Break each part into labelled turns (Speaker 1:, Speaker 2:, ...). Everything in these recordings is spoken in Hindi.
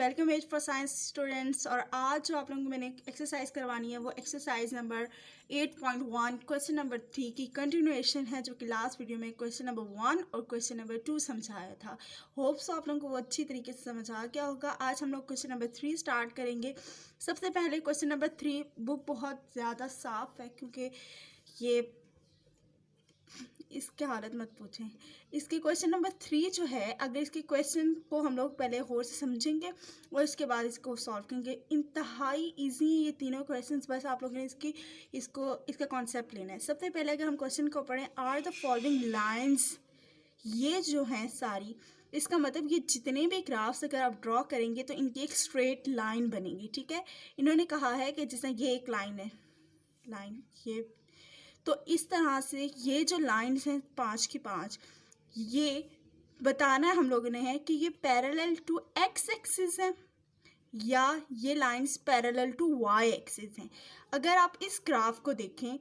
Speaker 1: Welcome edge for science students. और आज जो आप लोगों को मैंने एक्सरसाइज करवानी है वो एक्सरसाइज नंबर 8.1 क्वेश्चन नंबर 3 की कंटिन्यूएशन है, जो कि लास्ट वीडियो में क्वेश्चन नंबर 1 और क्वेश्चन नंबर 2 समझाया था। होप्स आप लोगों को वो अच्छी तरीके से समझ आ गया होगा। आज हम लोग क्वेश्चन नंबर 3 स्टार्ट करेंगे। सबसे पहले क्वेश्चन नंबर 3 बुक बहुत ज़्यादा साफ है, क्योंकि ये इसके हालत मत पूछें। इसके क्वेश्चन नंबर 3 जो है, अगर इसके क्वेश्चन को हम लोग पहले और से समझेंगे और उसके बाद इसको सॉल्व करेंगे। इंतहाई इजी ये तीनों क्वेश्चंस, बस आप लोगों ने इसका कॉन्सेप्ट लेना है। सबसे पहले अगर हम क्वेश्चन को पढ़ें, आर द फॉलोइंग लाइन्स, ये जो हैं सारी, इसका मतलब ये जितने भी ग्राफ्स अगर आप ड्रॉ करेंगे तो इनकी एक स्ट्रेट लाइन बनेगी। ठीक है, इन्होंने कहा है कि जैसे ये एक लाइन है, लाइन ये, तो इस तरह से ये जो लाइन्स हैं 5 की 5, ये बताना हम लोगों ने है कि ये पैरेलल टू एक्स एक्सिस है या ये lines parallel to Y axis हैं। अगर आप इस ग्राफ को देखें,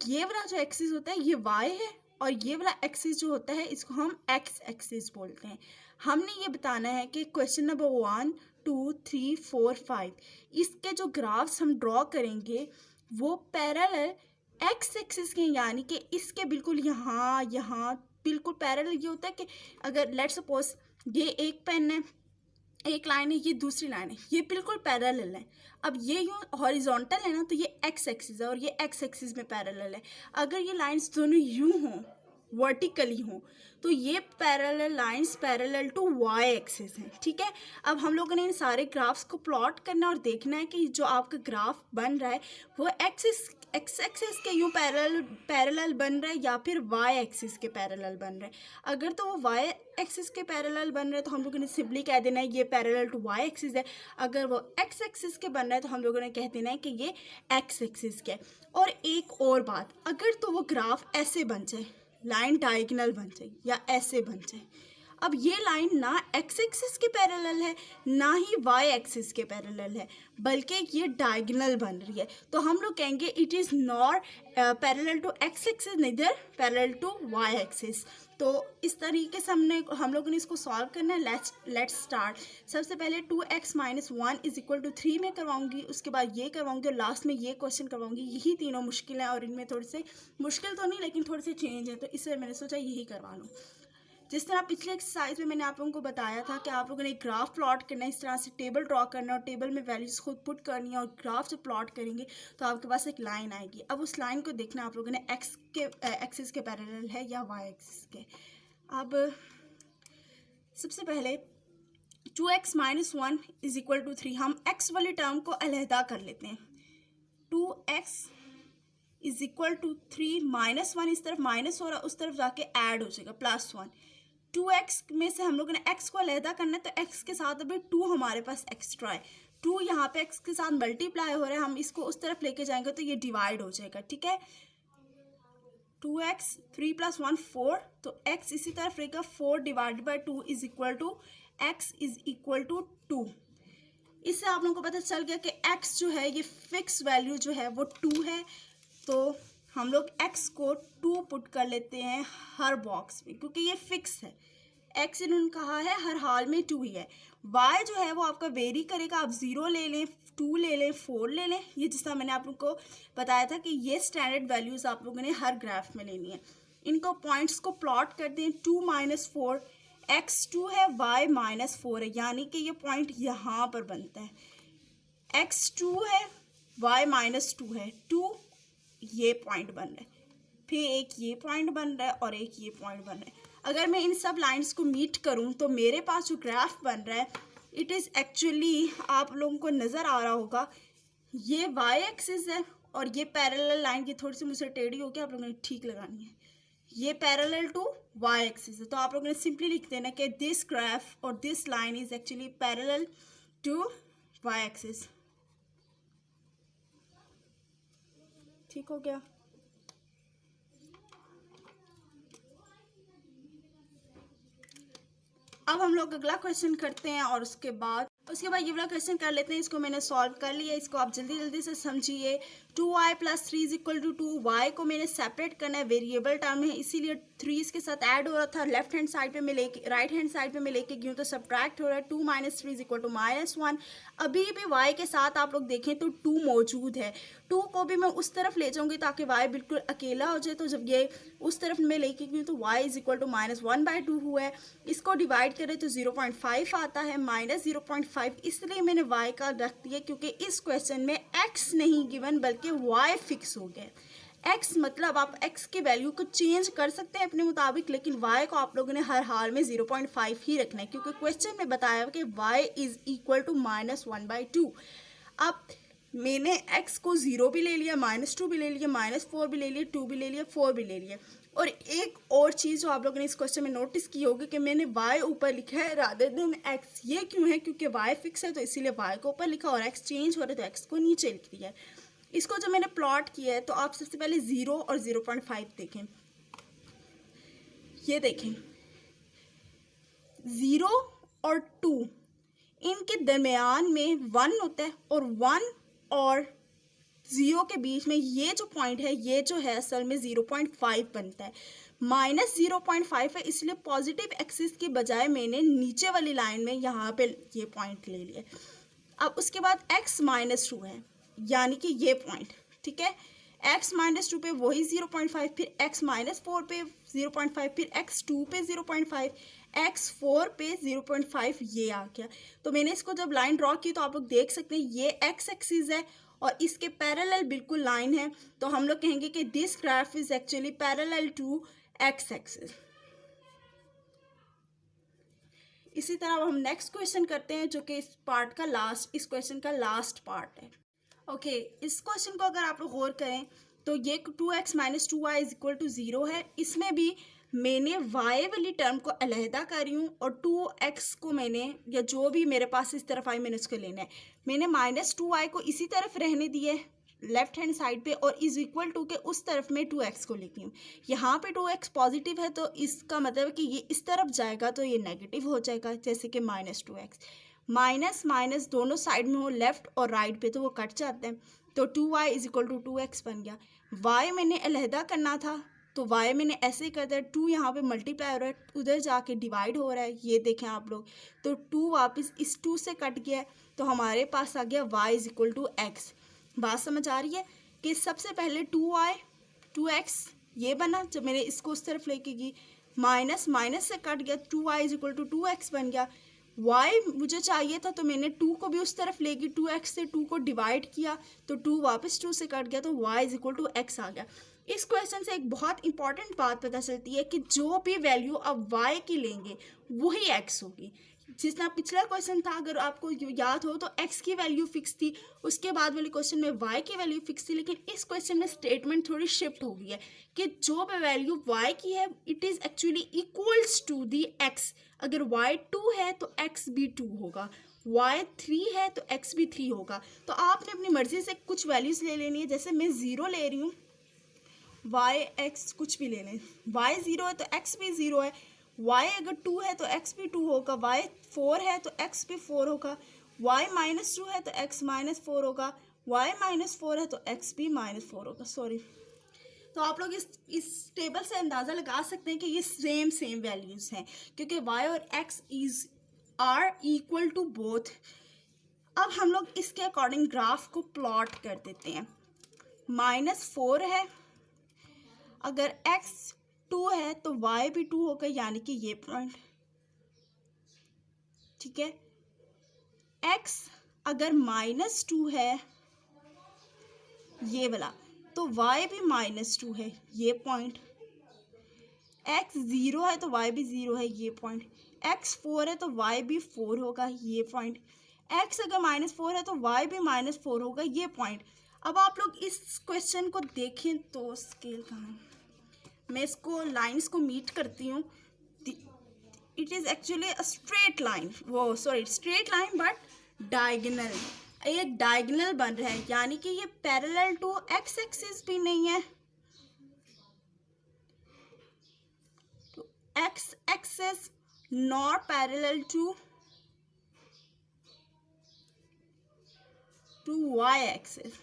Speaker 1: ये वाला जो एक्सिस होता है ये वाई है और ये वाला एक्सिस जो होता है इसको हम एक्स एक्सिस बोलते हैं। हमने ये बताना है कि क्वेश्चन नंबर 1, 2, 3, 4, 5 इसके जो ग्राफ्स हम ड्रॉ करेंगे वो पैरेलल एक्स एक्सिस के, यानी कि इसके बिल्कुल यहाँ बिल्कुल पैरेलल। ये होता है कि अगर लेट सपोज ये एक पेन है, एक लाइन है, ये दूसरी लाइन है, ये बिल्कुल पैरेलल है। अब ये यूँ हॉरिजॉन्टल है ना, तो ये एक्स एक्सिस है और ये एक्स एक्सिस में पैरेलल है। अगर ये लाइंस दोनों यूँ हों, वर्टिकली हों, तो ये parallel lines parallel to Y axis हैं। ठीक है, अब हम लोगों ने इन सारे ग्राफ्स को प्लॉट करना और देखना है कि जो आपका ग्राफ बन रहा है वो एक्स एक्सिस के यूँ पैरेलल बन रहा है या फिर वाई एक्सिस के पैरेलल बन रहा है। अगर तो वो वाई एक्सिस के पैरेलल बन रहा है तो हम लोगों ने सिंपली कह देना है ये पैरेलल टू वाई एक्सिस है। अगर वो एक्स एक्सिस के बन रहा है तो हम लोगों ने कह देना है कि ये एक्स एक्सिस के। और एक और बात, अगर तो वो ग्राफ ऐसे बन जाए, लाइन डायगोनल बन जाए या ऐसे बन जाए, अब ये लाइन ना एक्स एक्सिस के पैरेलल है ना ही वाई एक्सिस के पैरेलल है, बल्कि ये डायगोनल बन रही है, तो हम लोग कहेंगे it is not parallel to X axis neither parallel to Y axis. तो इस तरीके से हम लोगों ने इसको सॉल्व करना है। Let's start. सबसे पहले 2x - 1 = 3 में करवाऊंगी, उसके बाद ये करवाऊंगी और लास्ट में ये क्वेश्चन करवाऊंगी। यही तीनों मुश्किल हैं और इनमें थोड़े से मुश्किल तो नहीं लेकिन थोड़े से चेंज है, तो इसलिए मैंने सोचा यही करवा लूँ। जिस तरह पिछले एक्सरसाइज में मैंने आप लोगों को बताया था कि आप लोगों ने एक ग्राफ प्लॉट करना है, इस तरह से टेबल ड्रॉ करना है और टेबल में वैल्यूज खुद पुट करनी है और ग्राफ जब प्लॉट करेंगे तो आपके पास एक लाइन आएगी। अब उस लाइन को देखना आप लोगों ने एक्स के एक्सिस के पैरेलल है या वाई एक्सिस के। अब सबसे पहले 2x - 1 = 3, हम x वाली टर्म को अलहदा कर लेते हैं। 2x = 3 -1 इस तरफ माइनस हो रहा है, उस तरफ जाके ऐड हो जाएगा +1। 2x में से हम लोगों ने x को अलहदा करना है, तो x के साथ अभी 2 हमारे पास एक्स्ट्रा है। 2 यहाँ पे x के साथ मल्टीप्लाई हो रहा है, हम इसको उस तरफ लेके जाएंगे तो ये डिवाइड हो जाएगा। ठीक है, 2x 3 + 1 4, तो x इसी तरफ रहेगा। 4 / 2 = x = 2। इससे आप लोगों को पता चल गया कि x जो है ये फिक्स वैल्यू जो है वो 2 है, तो हम लोग x को 2 पुट कर लेते हैं हर बॉक्स में, क्योंकि ये फिक्स है। x इन्होंने कहा है हर हाल में 2 ही है। y जो है वो आपका वेरी करेगा, आप 0 ले लें, 2 ले लें, 4 ले लें। ये जिस तरह मैंने आप लोगों को बताया था कि ये स्टैंडर्ड वैल्यूज़ आप लोगों ने हर ग्राफ में लेनी है। इनको पॉइंट्स को प्लॉट कर दें। 2 - 4, x 2 है, y -4 है, यानी कि ये पॉइंट यहाँ पर बनता है। x 2 है, y -2 है, 2 ये पॉइंट बन रहा है, फिर एक ये पॉइंट बन रहा है और एक ये पॉइंट बन रहा है। अगर मैं इन सब लाइंस को मीट करूं तो मेरे पास जो ग्राफ बन रहा है इट इज़ एक्चुअली, आप लोगों को नज़र आ रहा होगा, ये वाई एक्सिस है और ये पैरेलल लाइन की थोड़ी सी मुझसे टेढ़ी होगी, आप लोगों ने ठीक लगानी है। ये पैरेलल टू वाई एक्सिस है, तो आप लोगों ने सिंपली लिख देना कि दिस ग्राफ और this line is actually parallel to Y axis. ठीक हो गया। अब हम लोग अगला क्वेश्चन करते हैं और उसके बाद उसके बाद ये वाला क्वेश्चन कर लेते हैं, इसको मैंने सॉल्व कर लिया, इसको आप जल्दी जल्दी से समझिए। 2y + 3 = 2, y को मैंने सेपरेट करना है, वेरिएबल टर्म है इसीलिए 3 इसके साथ ऐड हो रहा था, लेफ्ट हैंड साइड पे मैं लेके राइट हैंड साइड पे मैं लेके गई हूँ तो सब्ट्रैक्ट हो रहा है। 2 - 3 = -1। अभी भी y के साथ आप लोग देखें तो 2 मौजूद है, 2 को भी मैं उस तरफ ले जाऊंगी ताकि y बिल्कुल अकेला हो जाए। तो जब ये उस तरफ मैं लेके गई तो y = -1/2 हुआ है। इसको डिवाइड करें तो 0.5 आता है, -0.5 इसलिए मैंने y का रख दिया क्योंकि इस क्वेश्चन में x नहीं गिवन बल्कि y फिक्स हो गया। x मतलब आप x की वैल्यू को चेंज कर सकते हैं अपने मुताबिक, लेकिन y को आप लोगों ने हर हाल में 0.5 ही रखना है क्योंकि क्वेश्चन में बताया कि y = -1/2। अब मैंने x को 0 भी ले लिया, -2 भी ले लिया, -4 भी ले लिया, 2 भी ले लिया, 4 भी ले लिया। और एक और चीज़ जो आप लोगों ने इस क्वेश्चन में नोटिस की होगी कि मैंने y ऊपर लिखा है रादर देन x। ये क्यों है? क्योंकि y फिक्स है तो इसीलिए y को ऊपर लिखा, और x चेंज हो रहा है तो x को नीचे लिख दिया है। इसको जो मैंने प्लॉट किया है तो आप सबसे पहले 0 और 0.5 देखें। ये देखें 0 और 2 इनके दरमियान में 1 होता है और 1 और 0 के बीच में ये जो पॉइंट है ये जो है असल में 0.5 बनता है। -0.5 है इसलिए पॉजिटिव एक्सिस की बजाय मैंने नीचे वाली लाइन में यहाँ पे ये पॉइंट ले लिया। अब उसके बाद x - 2 है यानी कि ये पॉइंट, ठीक है। x - 2 पे वही 0.5, फिर x - 4 पे 0.5, फिर x 2 पे 0.5, x 4 पे 0.5 ये आ गया। तो मैंने इसको जब लाइन ड्रॉ की तो आप लोग देख सकते हैं ये x एक्सिस है और इसके पैरेलल बिल्कुल लाइन है, तो हम लोग कहेंगे कि this graph is actually parallel to x axis. इसी तरह अब हम नेक्स्ट क्वेश्चन करते हैं जो कि इस क्वेश्चन का लास्ट पार्ट है। ओके, इस क्वेश्चन को अगर आप लोग गौर करें तो ये 2x - 2y = 0 है। इसमें भी मैंने y वाली टर्म को अलहदा कर रही हूँ और 2x को मैंने, या जो भी मेरे पास इस तरफ आई मैंने उसको लेना है। मैंने -2y को इसी तरफ रहने दिया है लेफ्ट हैंड साइड पे और = के उस तरफ में 2x को लेती हूँ। यहाँ पे 2x पॉजिटिव है तो इसका मतलब कि ये इस तरफ जाएगा तो ये नेगेटिव हो जाएगा, जैसे कि -2x। माइनस माइनस दोनों साइड में हो लेफ्ट और राइट पे तो वो कट जाते हैं, तो 2y = 2x बन गया। y मैंने अलहदा करना था तो y मैंने ऐसे ही कर दिया, 2 यहाँ पे मल्टीप्लाई हो रहा है, उधर जाके डिवाइड हो रहा है, ये देखें आप लोग। तो 2 वापस इस 2 से कट गया है तो हमारे पास आ गया y = x। बात समझ आ रही है कि सबसे पहले 2y 2x ये बना, जब मैंने इसको उस तरफ लेके गई माइनस माइनस से कट गया, 2y = 2x बन गया। y मुझे चाहिए था तो मैंने 2 को भी उस तरफ ले गई, 2x से 2 को डिवाइड किया तो 2 वापस 2 से कट गया तो y = x आ गया। इस क्वेश्चन से एक बहुत इंपॉर्टेंट बात पता चलती है कि जो भी वैल्यू आप y की लेंगे वही x होगी। जिस तरह पिछला क्वेश्चन था अगर आपको याद हो तो x की वैल्यू फिक्स थी, उसके बाद वाले क्वेश्चन में y की वैल्यू फिक्स थी, लेकिन इस क्वेश्चन में स्टेटमेंट थोड़ी शिफ्ट हो गई है कि जो भी वैल्यू y की है it is actually equals to the x। अगर y 2 है तो x भी 2 होगा, y 3 है तो x भी 3 होगा। तो आपने अपनी मर्जी से कुछ वैल्यूज़ ले लेनी है, जैसे मैं 0 ले रही हूँ, y x कुछ भी ले लें, y 0 है तो x भी 0 है, y अगर 2 है तो x भी 2 होगा, y 4 है तो x भी 4 होगा, y -2 है तो x -4 होगा, y -4 है तो x भी -4 होगा। सॉरी, तो आप लोग इस टेबल से अंदाज़ा लगा सकते हैं कि ये सेम वैल्यूज़ हैं क्योंकि y और x are equal to both. अब हम लोग इसके अकॉर्डिंग ग्राफ को प्लॉट कर देते हैं। -4 है, अगर x 2 है तो y भी 2 होगा यानी कि ये पॉइंट, ठीक है। x अगर -2 है ये वाला तो y भी -2 है ये पॉइंट, x 0 है तो y भी 0 है ये पॉइंट, x 4 है तो y भी 4 होगा ये पॉइंट, x अगर -4 है तो y भी -4 होगा ये पॉइंट। अब आप लोग इस क्वेश्चन को देखें तो स्केल कहाँ है, मैं इसको लाइंस को मीट करती हूँ। It is actually a straight line, वो sorry straight line but diagonal, एक डायगोनल बन रहा है यानी कि ये पैरेलल टू x एक्सिस भी नहीं है, तो x axis not parallel to to Y axis.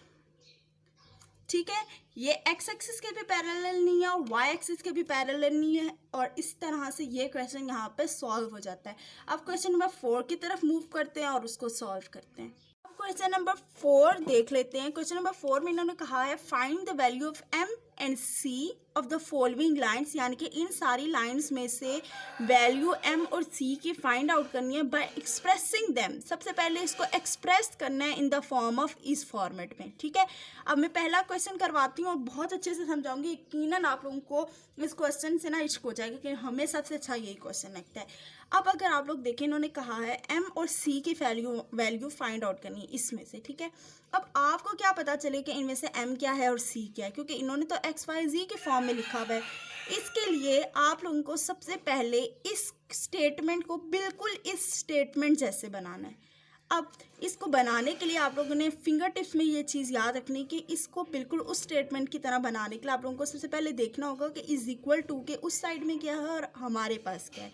Speaker 1: ठीक है, ये एक्स एक्सिस के भी पैरेलल नहीं है और वाई एक्सिस के भी पैरेलल नहीं है, और इस तरह से ये क्वेश्चन यहाँ पे सॉल्व हो जाता है। अब क्वेश्चन नंबर 4 की तरफ मूव करते हैं और उसको सॉल्व करते हैं। अब क्वेश्चन नंबर 4 देख लेते हैं। क्वेश्चन नंबर 4 में इन्होंने कहा है find the value of M and C of the following lines, यानी कि इन सारी लाइन्स में से वैल्यू एम और सी की फाइंड आउट करनी है बाय एक्सप्रेसिंग देम। सबसे पहले इसको एक्सप्रेस करना है इन द फॉर्म ऑफ इस फॉर्मेट में। ठीक है, अब मैं पहला क्वेश्चन करवाती हूँ और बहुत अच्छे से समझाऊंगी। यकीनन आप लोगों को इस क्वेश्चन से ना इश्क हो जाएगा कि हमें सबसे अच्छा यही क्वेश्चन लगता है। अब अगर आप लोग देखें, इन्होंने कहा है एम और सी की वैल्यू फाइंड आउट करनी है इसमें से। ठीक है, अब आपको क्या पता चले कि इनमें से एम क्या है और सी क्या है, क्योंकि इन्होंने तो एक्स वाई जी के फॉर्म में लिखा हुआ है। इसके लिए आप लोगों को सबसे पहले इस स्टेटमेंट को बिल्कुल इस स्टेटमेंट जैसे बनाना है। अब इसको बनाने के लिए आप लोगों ने फिंगर टिप्स में ये चीज़ याद रखनी कि इसको बिल्कुल उस स्टेटमेंट की तरह बनाने के लिए आप लोगों को सबसे पहले देखना होगा कि इज इक्वल टू के उस साइड में क्या है और हमारे पास क्या है।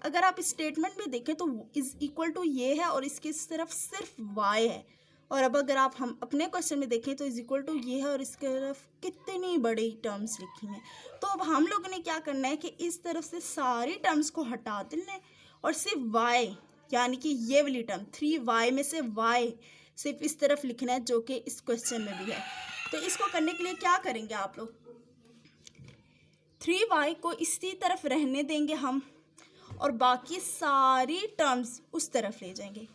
Speaker 1: अगर आप इस स्टेटमेंट में देखें तो इज इक्वल टू ये है और इसकी तरफ सिर्फ वाई है, और अब अगर आप हम अपने क्वेश्चन में देखें तो इज इक्वल टू ये है और इसके तरफ कितनी बड़ी टर्म्स लिखी हैं। तो अब हम लोगों ने क्या करना है कि इस तरफ से सारी टर्म्स को हटा देना है और सिर्फ वाई, यानी कि ये वाली टर्म 3y में से y सिर्फ इस तरफ लिखना है, जो कि इस क्वेश्चन में भी है। तो इसको करने के लिए क्या करेंगे आप लोग, 3y को इसी तरफ रहने देंगे हम और बाकी सारी टर्म्स उस तरफ ले जाएंगे।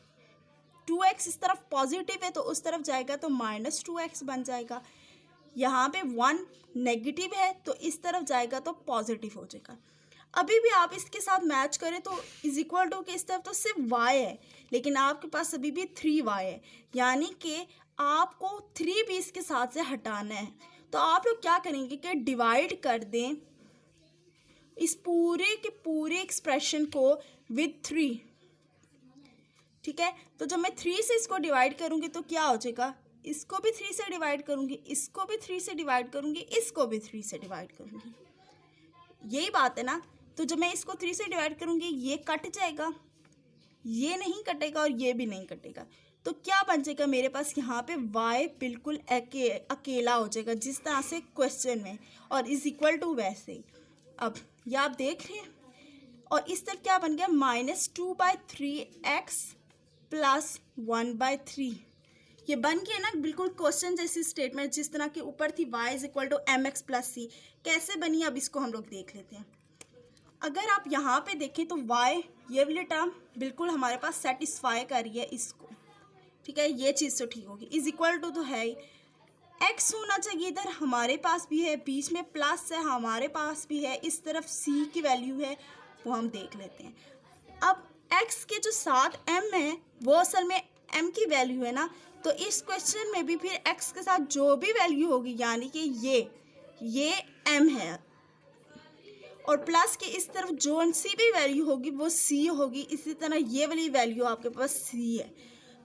Speaker 1: 2x इस तरफ पॉजिटिव है तो उस तरफ जाएगा तो -2x बन जाएगा। यहाँ पे 1 नेगेटिव है तो इस तरफ जाएगा तो पॉजिटिव हो जाएगा। अभी भी आप इसके साथ मैच करें तो इज इक्वल टू के इस तरफ तो सिर्फ y है, लेकिन आपके पास अभी भी 3y है, यानी कि आपको 3 भी इसके साथ से हटाना है। तो आप लोग क्या करेंगे कि डिवाइड कर दें इस पूरे के पूरे एक्सप्रेशन को विद 3। ठीक है, तो जब मैं 3 से इसको डिवाइड करूँगी तो क्या हो जाएगा, इसको भी 3 से डिवाइड करूँगी, इसको भी 3 से डिवाइड करूँगी, इसको भी 3 से डिवाइड करूँगी। यही बात है ना। तो जब मैं इसको 3 से डिवाइड करूँगी ये कट जाएगा, ये नहीं कटेगा और ये भी नहीं कटेगा। तो क्या बन जाएगा मेरे पास यहाँ पे y बिल्कुल अकेला हो जाएगा जिस तरह से क्वेश्चन में, और इज इक्वल टू वैसे ही। अब ये आप देख रहे हैं, और इस तरफ क्या बन गया -2/3x + 1/3। ये बन गया ना बिल्कुल क्वेश्चन जैसी स्टेटमेंट, जिस तरह के ऊपर थी y = mx + c। कैसे बनी अब इसको हम लोग देख लेते हैं। अगर आप यहाँ पे देखें तो y ये वाली टर्म बिल्कुल हमारे पास सेटिस्फाई कर रही है इसको। ठीक है, ये चीज़ तो ठीक होगी। इज इक्वल टू तो है ही, x होना चाहिए इधर हमारे पास भी है, बीच में प्लस है हमारे पास भी है, इस तरफ c की वैल्यू है वो हम देख लेते हैं। अब x के जो साथ m है वो असल में m की वैल्यू है ना, तो इस क्वेश्चन में भी फिर x के साथ जो भी वैल्यू होगी यानी कि ये m है, और प्लस के इस तरफ जो सी भी वैल्यू होगी वो c होगी। इसी तरह ये वाली वैल्यू आपके पास c है।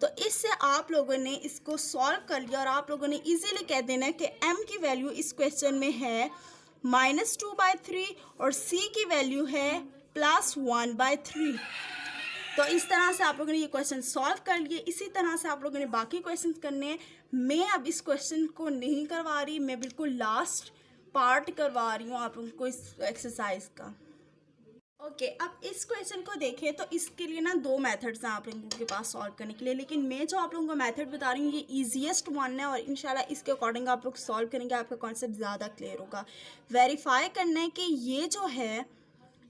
Speaker 1: तो इससे आप लोगों ने इसको सॉल्व कर लिया और आप लोगों ने इजीली कह देना है कि m की वैल्यू इस क्वेश्चन में है -2/3 और c की वैल्यू है +1/3। तो इस तरह से आप लोगों ने ये क्वेश्चन सॉल्व कर लिए। इसी तरह से आप लोगों ने बाकी क्वेश्चन करने हैं। मैं अब इस क्वेश्चन को नहीं करवा रही, मैं बिल्कुल लास्ट पार्ट करवा रही हूँ आप लोगों को इस एक्सरसाइज का। ओके, अब इस क्वेश्चन को देखें तो इसके लिए ना 2 मेथड्स हैं आप लोगों के पास सॉल्व करने के लिए, लेकिन मैं जो आप लोगों को मेथड बता रही हूँ ये ईजीएस्ट वन है और इंशाल्लाह इसके अकॉर्डिंग आप लोग सॉल्व करेंगे, आपका कॉन्सेप्ट ज़्यादा क्लियर होगा। वेरीफाई करना है कि ये जो है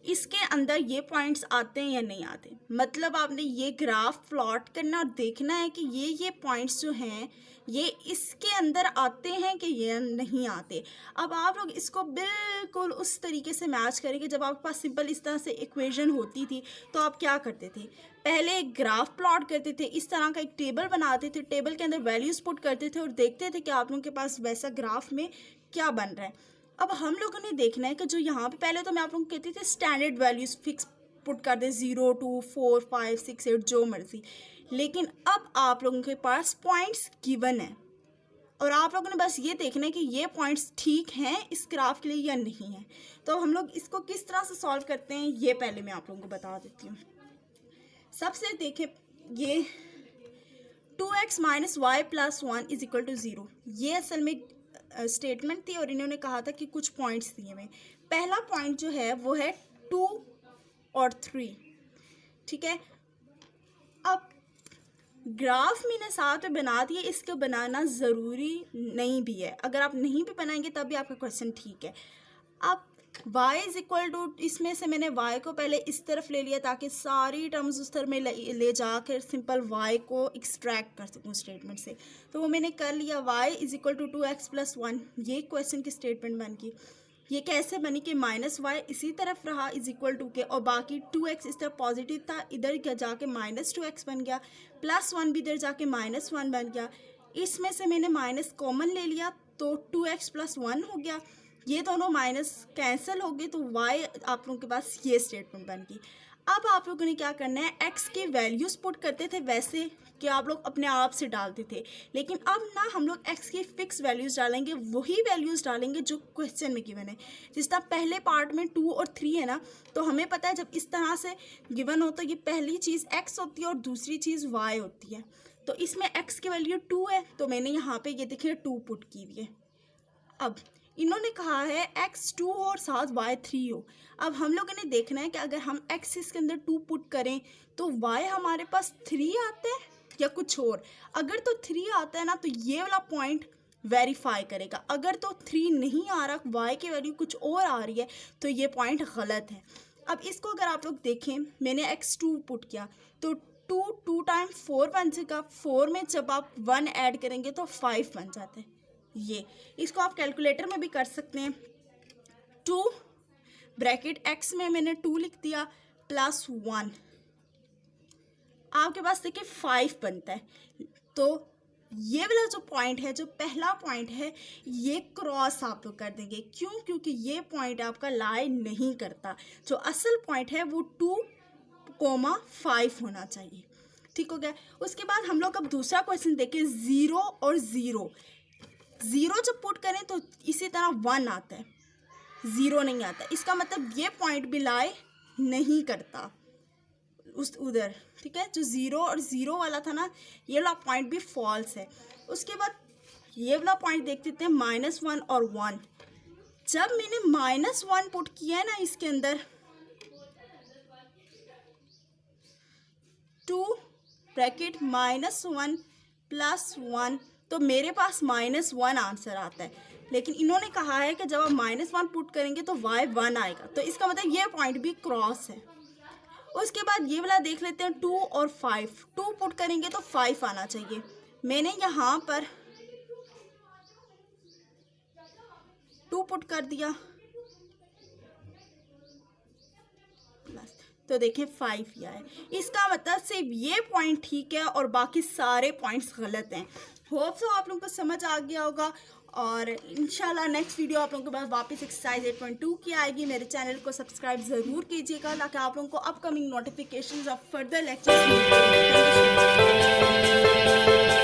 Speaker 1: इसके अंदर ये पॉइंट्स आते हैं या नहीं आते। मतलब आपने ये ग्राफ प्लॉट करना और देखना है कि ये पॉइंट्स जो हैं ये इसके अंदर आते हैं कि ये नहीं आते। अब आप लोग इसको बिल्कुल उस तरीके से मैच करेंगे। जब आपके पास सिंपल इस तरह से इक्वेशन होती थी तो आप क्या करते थे, पहले एक ग्राफ प्लॉट करते थे, इस तरह का एक टेबल बनाते थे, टेबल के अंदर वैल्यूज़ पुट करते थे और देखते थे कि आप लोगों के पास वैसा ग्राफ में क्या बन रहा है। अब हम लोगों ने देखना है कि जो यहाँ पे पहले तो मैं आप लोगों को कहती थी स्टैंडर्ड वैल्यूज़ फिक्स पुट कर दे 0, 2, 4, 5, 6, 8 जो मर्जी, लेकिन अब आप लोगों के पास पॉइंट्स गिवन है और आप लोगों ने बस ये देखना है कि ये पॉइंट्स ठीक हैं इस ग्राफ के लिए या नहीं है। तो हम लोग इसको किस तरह से सॉल्व करते हैं ये पहले मैं आप लोगों को बता देती हूँ। सबसे देखें, ये 2x minus Y plus 1 is equal to 0। ये असल में स्टेटमेंट थी और इन्होंने कहा था कि कुछ पॉइंट्स दिए हुए। पहला पॉइंट जो है वो है 2 और 3, ठीक है। अब ग्राफ मैंने साथ में बना दिया, इसको बनाना ज़रूरी नहीं भी है, अगर आप नहीं भी बनाएंगे तब भी आपका क्वेश्चन ठीक है। अब y इज इक्वल टू, इसमें से मैंने y को पहले इस तरफ ले लिया ताकि सारी टर्म्स उस तरफ में ले जाकर सिंपल y को एक्सट्रैक्ट कर सकूँ स्टेटमेंट से, तो वो मैंने कर लिया। y is equal to 2x plus 1, ये क्वेश्चन की स्टेटमेंट बन गई। ये कैसे बनी कि माइनस वाई इसी तरफ रहा इज इक्वल टू के, और बाकी 2x इस तरफ पॉजिटिव था, इधर जाके माइनस 2x बन गया, प्लस 1 भी इधर जाके माइनस 1 बन गया। इसमें से मैंने माइनस कॉमन ले लिया तो 2x प्लस 1 हो गया, ये दोनों माइनस कैंसिल हो गए, तो y आप लोगों के पास ये स्टेटमेंट बन गई। अब आप लोगों ने क्या करना है, x की वैल्यूज़ पुट करते थे वैसे कि आप लोग अपने आप से डालते थे, लेकिन अब ना हम लोग x की फ़िक्स वैल्यूज़ डालेंगे, वही वैल्यूज़ डालेंगे जो क्वेश्चन में गिवन है। जिस तरह पहले पार्ट में 2 और 3 है ना, तो हमें पता है जब इस तरह से गिवन हो तो ये पहली चीज़ x होती है और दूसरी चीज़ y होती है। तो इसमें x की वैल्यू 2 है, तो मैंने यहाँ पर ये देखिए 2 पुट की हुई है। अब इन्होंने कहा है x 2 और साथ y 3 हो। अब हम लोगों ने देखना है कि अगर हम x इसके अंदर 2 पुट करें तो y हमारे पास 3 आता है या कुछ और। अगर तो 3 आता है ना तो ये वाला पॉइंट वेरीफाई करेगा, अगर तो 3 नहीं आ रहा, y की वैल्यू कुछ और आ रही है, तो ये पॉइंट गलत है। अब इसको अगर आप लोग देखें, मैंने x 2 पुट किया तो 2 टाइम्स 4 बन जाएगा, 4 में जब आप 1 ऐड करेंगे तो 5 बन जाता है। ये इसको आप कैलकुलेटर में भी कर सकते हैं। 2 ब्रैकेट x में मैंने 2 लिख दिया प्लस 1, आपके पास देखिए 5 बनता है। तो ये वाला जो पॉइंट है, जो पहला पॉइंट है, ये क्रॉस आप लोग कर देंगे। क्यों? क्योंकि ये पॉइंट आपका लाई नहीं करता। जो असल पॉइंट है वो 2,5 होना चाहिए। ठीक हो गया। उसके बाद हम लोग अब दूसरा क्वेश्चन देखें, 0 और 0 जब पुट करें तो इसी तरह 1 आता है, 0 नहीं आता। इसका मतलब ये पॉइंट भी लाई नहीं करता उस उधर, ठीक है। जो 0 और 0 वाला था ना, ये वाला पॉइंट भी फॉल्स है। उसके बाद ये वाला पॉइंट देख लेते हैं, -1 और 1। जब मैंने -1 पुट किया है ना इसके अंदर, 2 ब्रैकेट -1 प्लस 1, तो मेरे पास -1 आंसर आता है। लेकिन इन्होंने कहा है कि जब आप -1 पुट करेंगे तो y 1 आएगा, तो इसका मतलब ये पॉइंट भी क्रॉस है। उसके बाद ये वाला देख लेते हैं, 2 और 5। 2 पुट करेंगे तो 5 आना चाहिए। मैंने यहाँ पर 2 पुट कर दिया, तो देखिए 5 ही आया। इसका मतलब सिर्फ ये पॉइंट ठीक है और बाकी सारे पॉइंट्स गलत हैं। होप सो आप लोगों को समझ आ गया होगा, और इंशाल्लाह नेक्स्ट वीडियो आप लोगों के पास वापस एक्सरसाइज 8.2 की आएगी। मेरे चैनल को सब्सक्राइब ज़रूर कीजिएगा ताकि आप लोगों को upcoming notifications of further lectures मिल सकें।